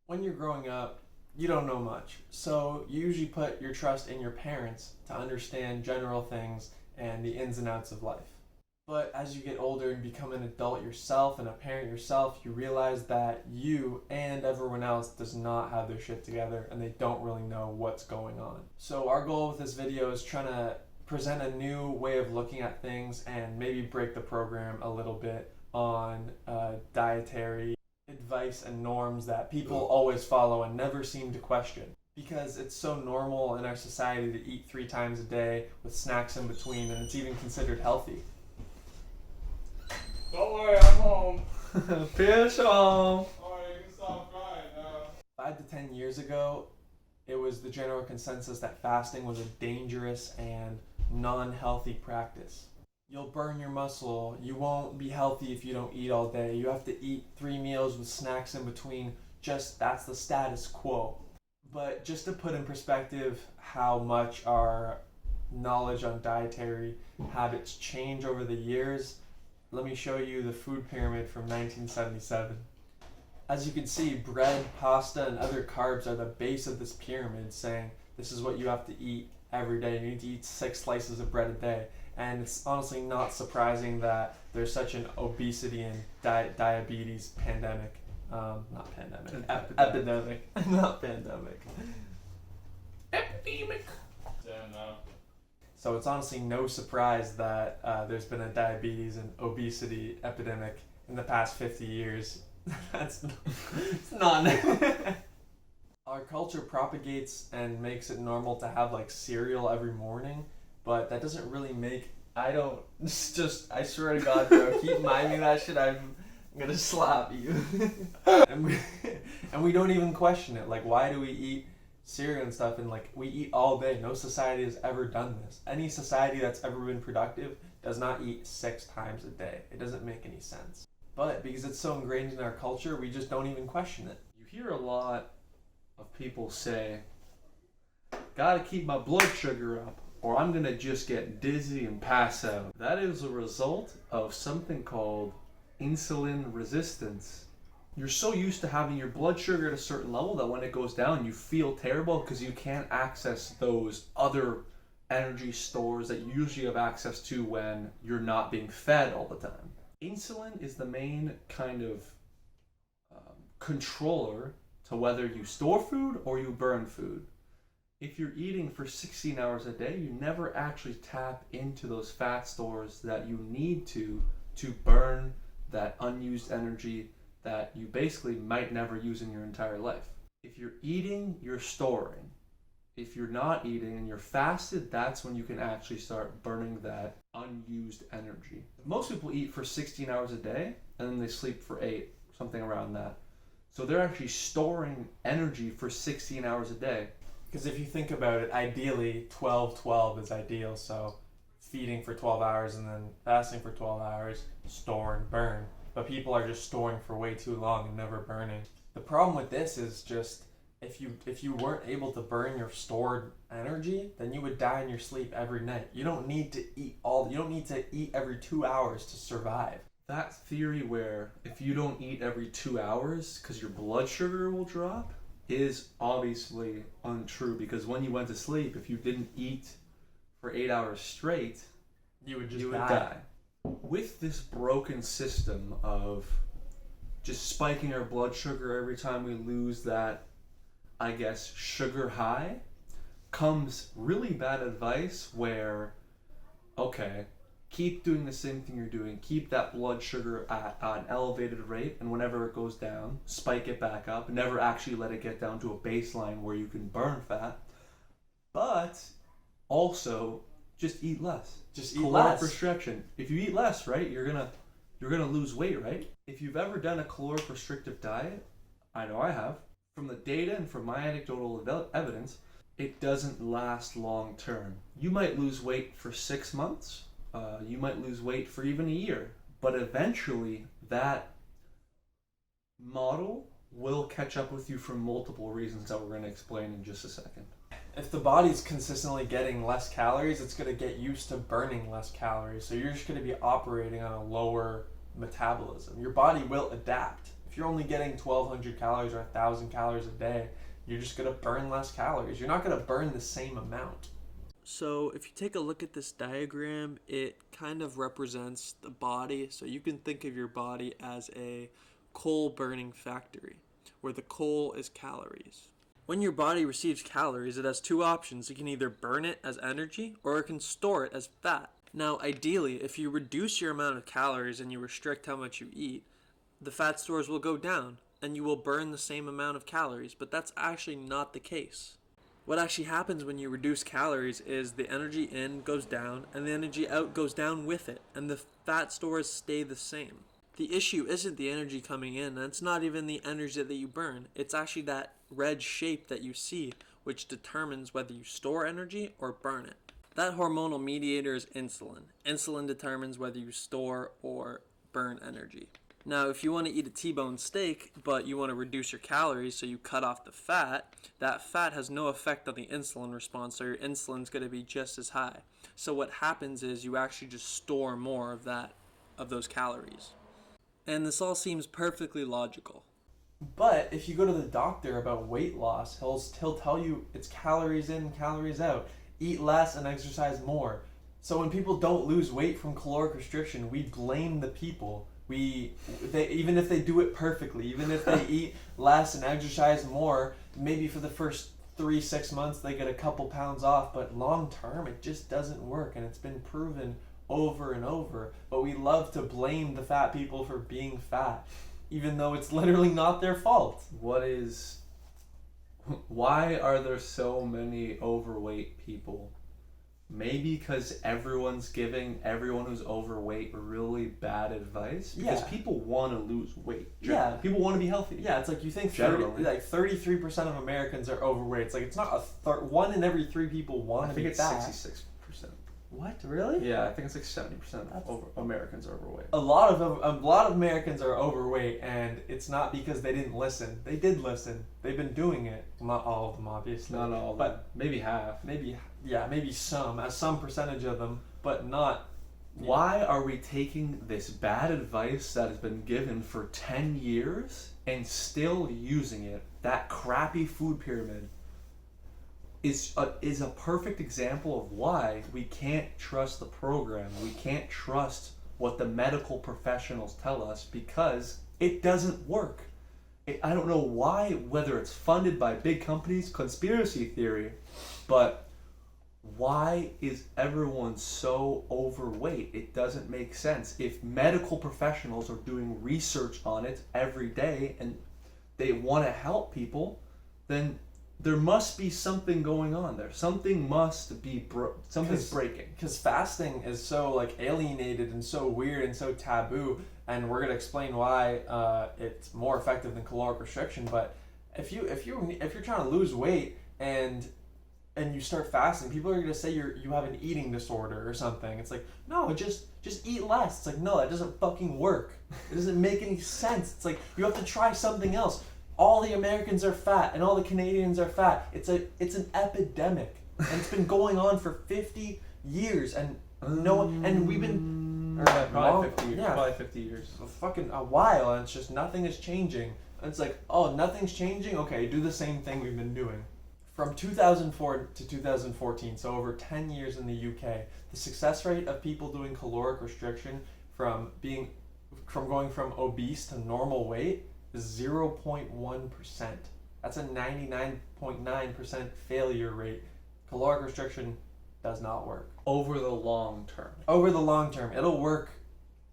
When you're growing up, you don't know much. So you usually put your trust in your parents to understand general things and the ins and outs of life. But as you get older and become an adult yourself and a parent yourself, you realize that you and everyone else does not have their shit together and they don't really know what's going on. So our goal with this video is trying to present a new way of looking at things and maybe break the program a little bit on dietary advice and norms that people always follow and never seem to question. Because it's so normal in our society to eat 3 times a day with snacks in between, and it's even considered healthy. Don't worry, I'm home. Fish home! Alright, you can stop crying now. 5 to 10 years ago, it was the general consensus that fasting was a dangerous and non-healthy practice. You'll burn your muscle, you won't be healthy if you don't eat all day, you have to eat 3 meals with snacks in between, that's the status quo. But just to put in perspective how much our knowledge on dietary habits change over the years, let me show you the food pyramid from 1977. As you can see, bread, pasta, and other carbs are the base of this pyramid, saying this is what you have to eat every day. You need to eat 6 slices of bread a day. And it's honestly not surprising that there's such an obesity and diabetes pandemic. Not pandemic. Epidemic. Not pandemic. Epidemic. Damn now. So it's honestly no surprise that there's been a diabetes and obesity epidemic in the past 50 years. It's not. Our culture propagates and makes it normal to have like cereal every morning, but that doesn't really make. I swear to God, bro, keep minding that shit. I'm gonna slap you. and we don't even question it. Like, why do we eat cereal and stuff? And like, we eat all day. No society has ever done this. Any society that's ever been productive does not eat 6 times a day. It doesn't make any sense. But because it's so ingrained in our culture, we just don't even question it. You hear a lot of people say, gotta keep my blood sugar up or I'm gonna just get dizzy and pass out. That is a result of something called insulin resistance. You're so used to having your blood sugar at a certain level that when it goes down, you feel terrible because you can't access those other energy stores that you usually have access to when you're not being fed all the time. Insulin is the main kind of controller to whether you store food or you burn food. If you're eating for 16 hours a day, you never actually tap into those fat stores that you need to burn that unused energy that you basically might never use in your entire life. If you're eating, you're storing. If you're not eating and you're fasted, that's when you can actually start burning that unused energy. Most people eat for 16 hours a day and then they sleep for 8, something around that. So they're actually storing energy for 16 hours a day. Because if you think about it, ideally 12-12 is ideal. So feeding for 12 hours and then fasting for 12 hours, store and burn. But people are just storing for way too long and never burning. The problem with this is just if you weren't able to burn your stored energy, then you would die in your sleep every night. You don't need to eat every 2 hours to survive. That theory where if you don't eat every 2 hours because your blood sugar will drop is obviously untrue, because when you went to sleep, if you didn't eat for 8 hours straight, you would die. With this broken system of just spiking our blood sugar every time we lose that, I guess, sugar high, comes really bad advice where, okay, keep doing the same thing you're doing, keep that blood sugar at an elevated rate, and whenever it goes down, spike it back up, never actually let it get down to a baseline where you can burn fat, but also just eat less. Just eat less. Caloric restriction. If you eat less, right, you're gonna lose weight, right? If you've ever done a caloric restrictive diet, I know I have, from the data and from my anecdotal evidence, it doesn't last long term. You might lose weight for 6 months, you might lose weight for even a year, but eventually that model will catch up with you for multiple reasons that we're going to explain in just a second. If the body's consistently getting less calories, it's going to get used to burning less calories. So you're just going to be operating on a lower metabolism. Your body will adapt. If you're only getting 1,200 calories or 1,000 calories a day, you're just going to burn less calories. You're not going to burn the same amount. So if you take a look at this diagram, it kind of represents the body. So you can think of your body as a coal burning factory, where the coal is calories. When your body receives calories, it has two options. It can either burn it as energy or it can store it as fat. Now, ideally, if you reduce your amount of calories and you restrict how much you eat, the fat stores will go down and you will burn the same amount of calories, but that's actually not the case. What actually happens when you reduce calories is the energy in goes down and the energy out goes down with it, and the fat stores stay the same. The issue isn't the energy coming in, and it's not even the energy that you burn. It's actually that red shape that you see, which determines whether you store energy or burn it. That hormonal mediator is insulin. Insulin determines whether you store or burn energy. Now, if you want to eat a T-bone steak, but you want to reduce your calories, so you cut off the fat, that fat has no effect on the insulin response, so your insulin's going to be just as high. So what happens is you actually just store more of those calories. And this all seems perfectly logical. But if you go to the doctor about weight loss, he'll tell you it's calories in, calories out. Eat less and exercise more. So when people don't lose weight from caloric restriction, we blame the people. Even if they do it perfectly, even if they eat less and exercise more, maybe for the first 3-6 months they get a couple pounds off, but long term it just doesn't work, and it's been proven over and over. But we love to blame the fat people for being fat, even though it's literally not their fault. Why are there so many overweight people? Maybe because everyone's giving everyone who's overweight really bad advice. Because people want to lose weight. Yeah. People want to be healthy. Yeah, it's like you think 33% of Americans are overweight. It's like it's not one in every 3 people want to be fat. I think it's 66%. What? Really? Yeah, I think it's like 70% of Americans are overweight. A lot of Americans are overweight, and it's not because they didn't listen. They did listen. They've been doing it. Not all of them, obviously. Not all of them. But maybe half. Maybe some percentage of them, but not. Why are we taking this bad advice that has been given for 10 years and still using it? That crappy food pyramid is a perfect example of why we can't trust the program. We can't trust what the medical professionals tell us because it doesn't work. I don't know why, whether it's funded by big companies, conspiracy theory, but why is everyone so overweight? It doesn't make sense. If medical professionals are doing research on it every day and they want to help people, then there must be something going on there. Something must be something's breaking. Because fasting is so alienated and so weird and so taboo, and we're gonna explain why it's more effective than caloric restriction. But if you're trying to lose weight and you start fasting, people are gonna say you have an eating disorder or something. It's like, no, just eat less. It's like, no, that doesn't fucking work. It doesn't make any sense. It's like you have to try something else. All the Americans are fat and all the Canadians are fat. It's an epidemic, and it's been going on for 50 years, and we've been probably 50 years. Fucking a while, and it's just nothing is changing. And it's like, oh, nothing's changing. Okay, do the same thing we've been doing. From 2004 to 2014, so over 10 years in the UK, the success rate of people doing caloric restriction from going from obese to normal weight is 0.1%. That's a 99.9% failure rate. Caloric restriction does not work. Over the long term. Over the long term. It'll work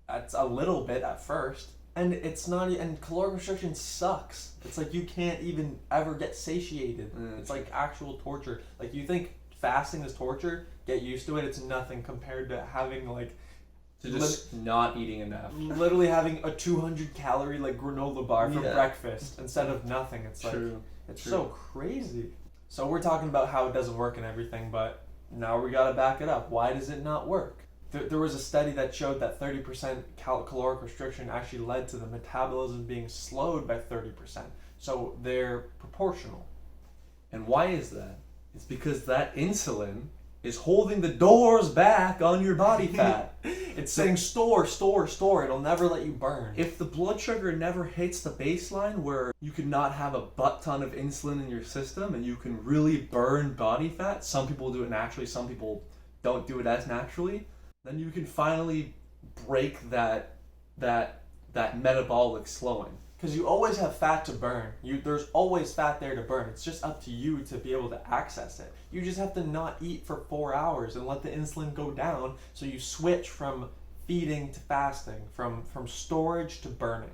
a little bit at first. And it's not, and caloric restriction sucks. It's like you can't even ever get satiated. It's like actual torture. Like you think fasting is torture, get used to it. It's nothing compared to having not eating enough. Literally having a 200 calorie granola bar for breakfast instead of nothing. It's True. So crazy. So we're talking about how it doesn't work and everything, but now we gotta back it up. Why does it not work? There was a study that showed that 30% caloric restriction actually led to the metabolism being slowed by 30%. So they're proportional. And why is that? It's because that insulin is holding the doors back on your body fat. It's saying store, store, store. It'll never let you burn. If the blood sugar never hits the baseline where you can not have a butt ton of insulin in your system and you can really burn body fat, some people do it naturally, some people don't do it as naturally, then you can finally break that metabolic slowing. Because you always have fat to burn. There's always fat there to burn. It's just up to you to be able to access it. You just have to not eat for 4 hours and let the insulin go down, so you switch from feeding to fasting, from storage to burning.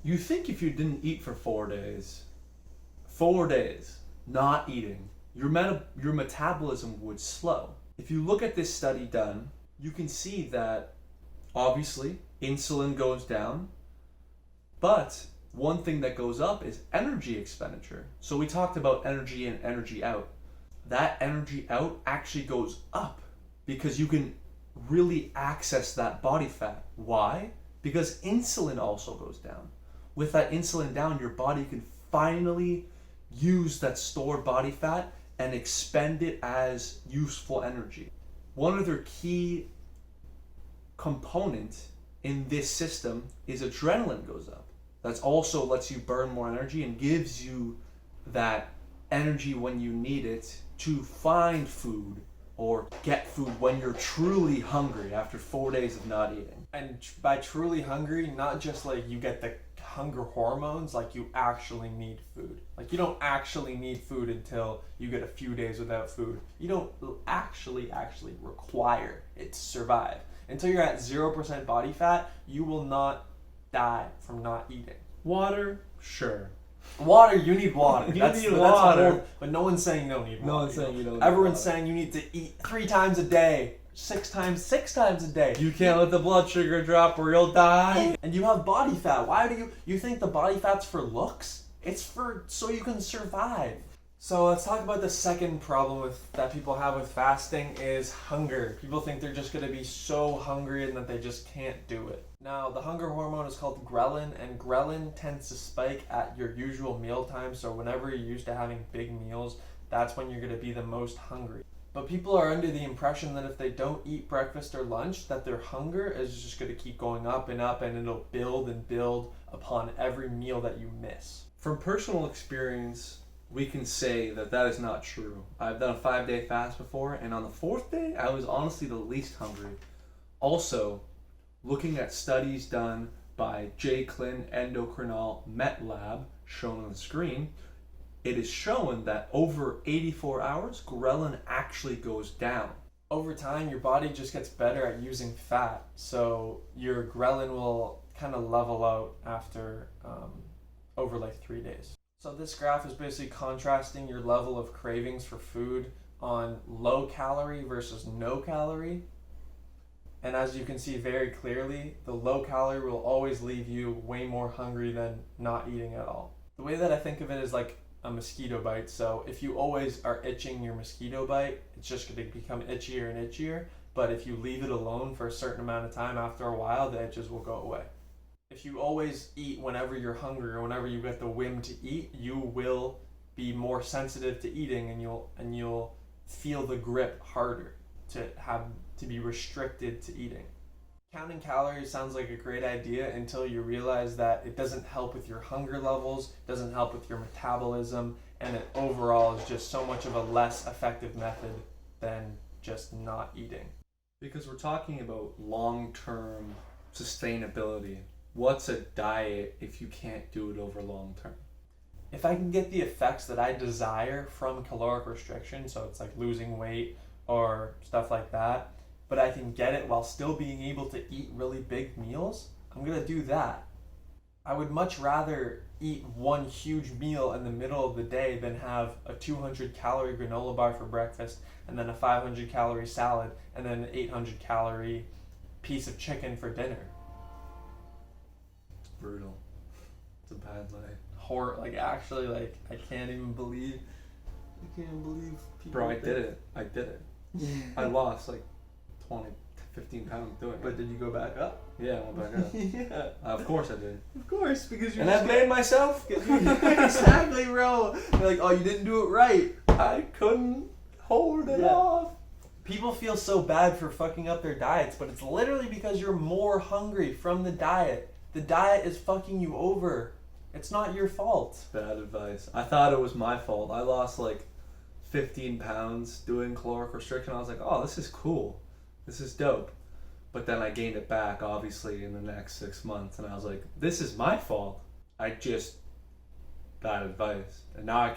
You think if you didn't eat for 4 days, not eating, your metabolism would slow. If you look at this study done, you can see that obviously insulin goes down, but one thing that goes up is energy expenditure. So we talked about energy in, energy out. That energy out actually goes up because you can really access that body fat. Why? Because insulin also goes down. With that insulin down, your body can finally use that stored body fat and expend it as useful energy. One other key component in this system is adrenaline goes up. That also lets you burn more energy and gives you that energy when you need it to find food or get food when you're truly hungry after 4 days of not eating. And by truly hungry, not just like you get the hunger hormones, like you actually need food. Like you don't actually need food until you get a few days without food. You don't actually require it to survive. Until you're at 0% body fat, you will not die from not eating. Water? Sure. Water, you need water. You That's need the water. whole, but no one's saying you don't need water. No one's saying you don't need Everyone's water. saying you need to eat 3 times a day, 6 times a day. You can't let the blood sugar drop or you'll die. And you have body fat. Why do you think the body fat's for looks? It's for so you can survive. So let's talk about the second problem that people have with fasting is hunger. People think they're just going to be so hungry and that they just can't do it. Now, the hunger hormone is called ghrelin, and ghrelin tends to spike at your usual meal time. So whenever you're used to having big meals, that's when you're going to be the most hungry. But people are under the impression that if they don't eat breakfast or lunch, that their hunger is just going to keep going up, and it'll build and build upon every meal that you miss. From personal experience, we can say that is not true. I've done a 5-day fast before, and on the 4th day, I was honestly the least hungry. Also, looking at studies done by J. Klin Endocrinal Met Lab, shown on the screen, it is shown that over 84 hours, ghrelin actually goes down. Over time, your body just gets better at using fat, so your ghrelin will kind of level out after over like 3 days. So this graph is basically contrasting your level of cravings for food on low calorie versus no calorie. And as you can see very clearly, the low calorie will always leave you way more hungry than not eating at all. The way that I think of it is like a mosquito bite. So if you always are itching your mosquito bite, it's just going to become itchier and itchier. But if you leave it alone for a certain amount of time, after a while, the itches will go away. If you always eat whenever you're hungry or whenever you get the whim to eat, you will be more sensitive to eating, and you'll feel the grip harder to be restricted to eating. Counting calories sounds like a great idea until you realize that it doesn't help with your hunger levels, doesn't help with your metabolism, and it overall is just so much of a less effective method than just not eating. Because we're talking about long-term sustainability. What's a diet if you can't do it over long term? If I can get the effects that I desire from caloric restriction, so it's like losing weight or stuff like that, but I can get it while still being able to eat really big meals, I'm going to do that. I would much rather eat one huge meal in the middle of the day than have a 200 calorie granola bar for breakfast and then a 500 calorie salad and then an 800 calorie piece of chicken for dinner. Brutal. It's a bad life. I can't believe people. Bro, I did it. I lost like 15 pounds doing it. But did you go back up? Yeah, I went back up. Yeah. Of course I did. Of course, because And I made myself. Exactly, bro. They're like, oh, you didn't do it right. I couldn't hold it off. People feel so bad for fucking up their diets, but it's literally because you're more hungry from the diet. The diet is fucking you over. It's not your fault. Bad advice. I thought it was my fault. I lost like 15 pounds doing caloric restriction. I was like, oh, this is cool. This is dope. But then I gained it back, obviously, in the next 6 months. And I was like, this is my fault. Bad advice. And now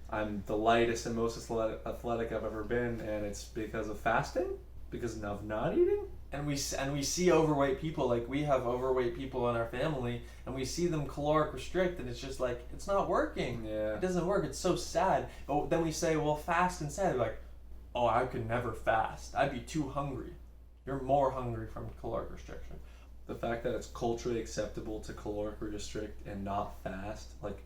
I'm the lightest and most athletic I've ever been. And it's because of fasting? Because of not eating? And we see overweight people, like we have overweight people in our family, and we see them caloric restrict, and it's just like, it's not working. Yeah. It doesn't work. It's so sad. But then we say, well, fast instead. They're like, oh, I could never fast. I'd be too hungry. You're more hungry from caloric restriction. The fact that it's culturally acceptable to caloric restrict and not fast, like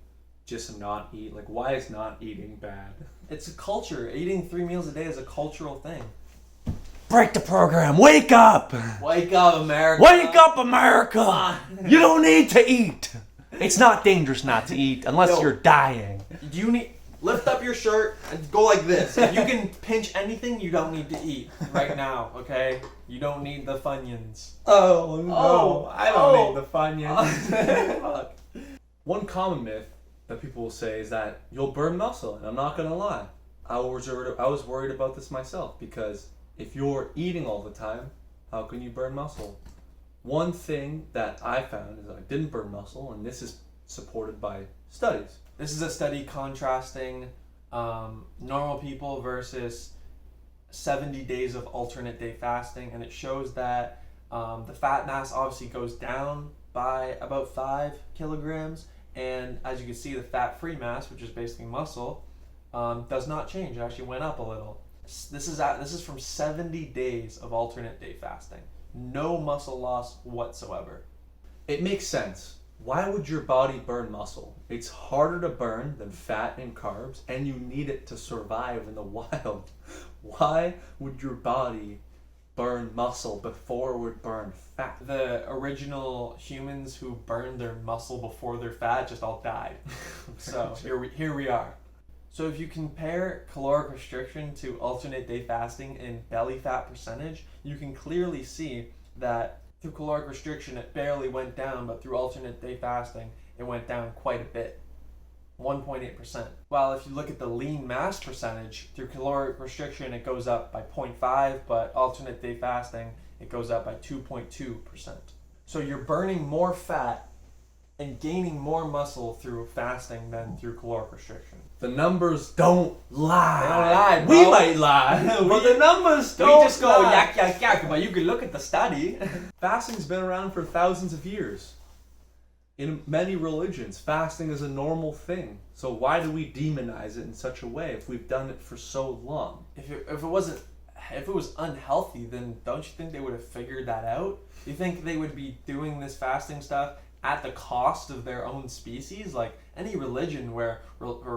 just not eat, like why is not eating bad? It's a culture. Eating 3 meals a day is a cultural thing. Break the program. Wake up. Wake up, America. Wake up, America. You don't need to eat. It's not dangerous not to eat unless you're dying. You need lift up your shirt and go like this. If you can pinch anything, you don't need to eat right now, okay? You don't need the Funyuns. Oh no, Oh, I don't oh. need the Funyuns. Fuck. One common myth that people will say is that you'll burn muscle, and I'm not gonna lie. I was worried about this myself, because if you're eating all the time, how can you burn muscle? One thing that I found is that I didn't burn muscle, and this is supported by studies. This is a study contrasting normal people versus 70 days of alternate day fasting, and it shows that the fat mass obviously goes down by about 5 kilograms, and as you can see, the fat-free mass, which is basically muscle, does not change. It actually went up a little. This is from 70 days of alternate day fasting. No muscle loss whatsoever. It makes sense. Why would your body burn muscle? It's harder to burn than fat and carbs, and you need it to survive in the wild. Why would your body burn muscle before it would burn fat? The original humans who burned their muscle before their fat just all died. So here we are. So if you compare caloric restriction to alternate day fasting in belly fat percentage, you can clearly see that through caloric restriction it barely went down, but through alternate day fasting it went down quite a bit, 1.8%. While if you look at the lean mass percentage, through caloric restriction it goes up by 0.5, but alternate day fasting it goes up by 2.2%. So you're burning more fat and gaining more muscle through fasting than through caloric restriction. The numbers don't lie. They don't lie, We bro. might lie, but the numbers We don't just go lie. yak yak yak, but you can look at the study. Fasting's been around for thousands of years. In many religions, fasting is a normal thing. So why do we demonize it in such a way if we've done it for so long? If it was unhealthy, then don't you think they would have figured that out? You think they would be doing this fasting stuff at the cost of their own species? Like any religion where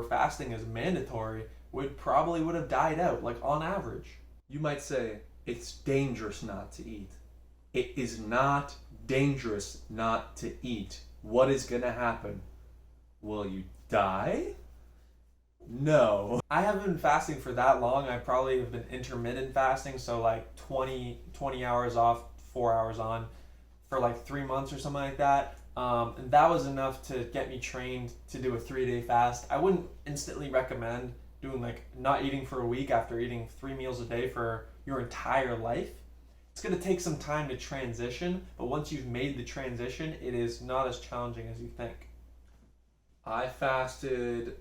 fasting is mandatory would have died out, like on average. You might say, it's dangerous not to eat. It is not dangerous not to eat. What is going to happen? Will you die? No. I haven't been fasting for that long. I probably have been intermittent fasting, so like 20 hours off, 4 hours on, for like 3 months or something like that. And that was enough to get me trained to do a 3-day fast. I wouldn't instantly recommend doing like not eating for a week after eating 3 meals a day for your entire life. It's going to take some time to transition, but once you've made the transition, it is not as challenging as you think. I fasted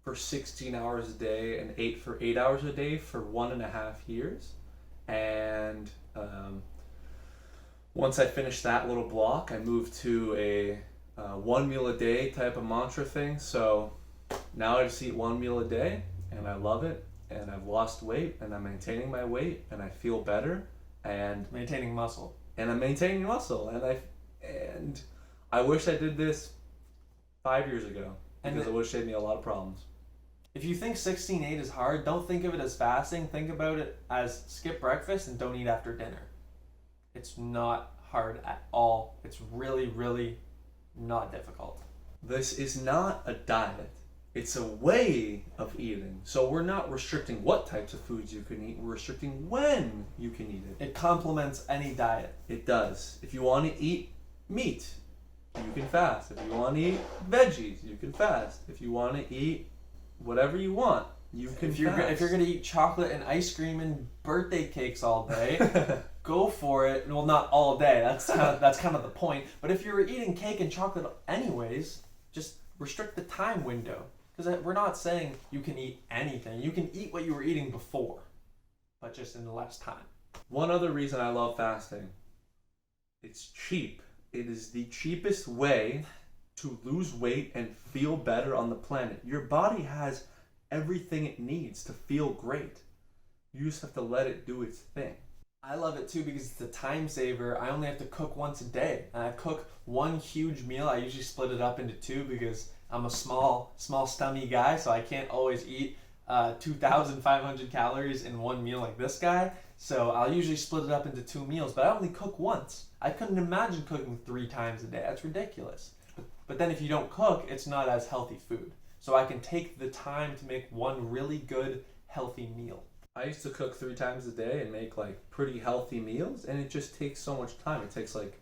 for 16 hours a day and ate for 8 hours a day for 1.5 years. And once I finished that little block, I moved to a 1 meal a day type of mantra thing. So now I just eat 1 meal a day, and I love it. And I've lost weight, and I'm maintaining my weight, and I feel better. And Maintaining muscle. I'm maintaining muscle, and I wish I did this 5 years ago, because it would have saved me a lot of problems. If you think 16-8 is hard, don't think of it as fasting. Think about it as skip breakfast and don't eat after dinner. It's not hard at all. It's really, really not difficult. This is not a diet. It's a way of eating. So we're not restricting what types of foods you can eat. We're restricting when you can eat it. It complements any diet. It does. If you want to eat meat, you can fast. If you want to eat veggies, you can fast. If you want to eat whatever you want, you can If you're fast. gonna eat chocolate and ice cream and birthday cakes all day, go for it. Well, not all day. That's kind of the point. But if you're eating cake and chocolate anyways, just restrict the time window. Because we're not saying you can eat anything. You can eat what you were eating before, but just in less time. One other reason I love fasting, it's cheap. It is the cheapest way to lose weight and feel better on the planet. Your body has everything it needs to feel great. You just have to let it do its thing. I love it too because it's a time saver. I only have to cook once a day. And I cook one huge meal. I usually split it up into two because I'm a small stomach guy, so I can't always eat 2,500 calories in one meal like this guy. So I'll usually split it up into two meals, but I only cook once. I couldn't imagine cooking 3 times a day. That's ridiculous. But then if you don't cook, it's not as healthy food. So I can take the time to make one really good, healthy meal. I used to cook 3 times a day and make like pretty healthy meals, and it just takes so much time. It takes like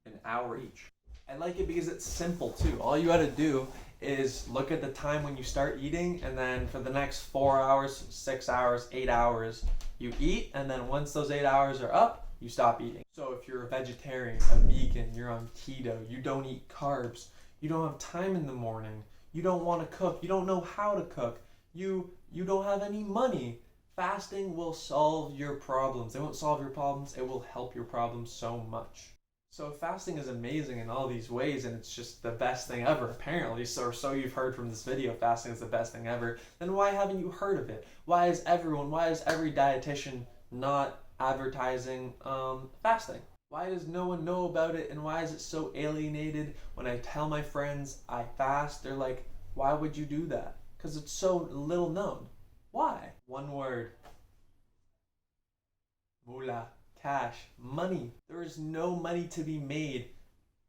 an hour each. I like it because it's simple too. All you gotta do is look at the time when you start eating, and then for the next 4 hours, 6 hours, 8 hours, you eat, and then once those 8 hours are up, you stop eating. So if you're a vegetarian, a vegan, you're on keto, you don't eat carbs, you don't have time in the morning, you don't want to cook, you don't know how to cook, you don't have any money, fasting will solve your problems. It won't solve your problems, it will help your problems so much. So fasting is amazing in all these ways, and it's just the best thing ever, apparently. So you've heard from this video, fasting is the best thing ever. Then why haven't you heard of it? Why is every dietitian not advertising fasting? Why does no one know about it, and why is it so alienated? When I tell my friends I fast, they're like, why would you do that? Because it's so little known. Why? One word. Moolah. Cash. Money. There is no money to be made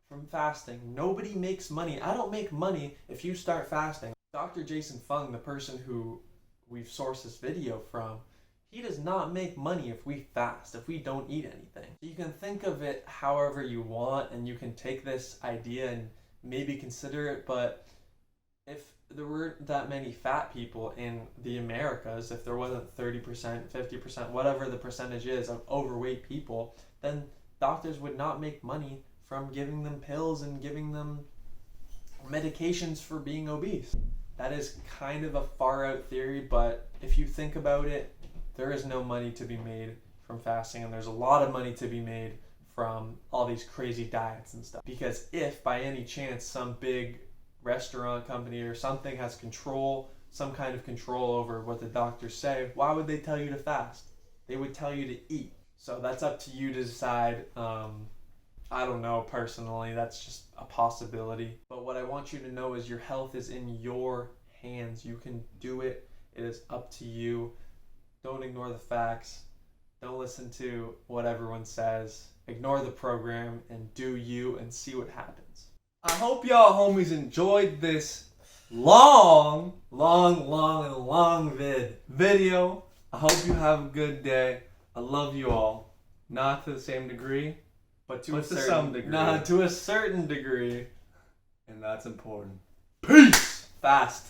from fasting. Nobody makes money. I don't make money if you start fasting. Dr. Jason Fung, the person who we've sourced this video from, he does not make money if we fast, if we don't eat anything. You can think of it however you want, and you can take this idea and maybe consider it, but if there weren't that many fat people in the Americas, if there wasn't 30%, 50%, whatever the percentage is of overweight people, then doctors would not make money from giving them pills and giving them medications for being obese. That is kind of a far out theory, but if you think about it, there is no money to be made from fasting, and there's a lot of money to be made from all these crazy diets and stuff. Because if by any chance some big restaurant company or something has some kind of control over what the doctors say, why would they tell you to fast? They would tell you to eat. So that's up to you to decide. I don't know personally, that's just a possibility. But what I want you to know is your health is in your hands. You can do it. It is up to you. Don't ignore the facts. Don't listen to what everyone says. Ignore the program and do you and see what happens. I hope y'all homies enjoyed this long video. I hope you have a good day. I love you all. Not to the same degree, But to some degree. Nah, to a certain degree. And that's important. Fast.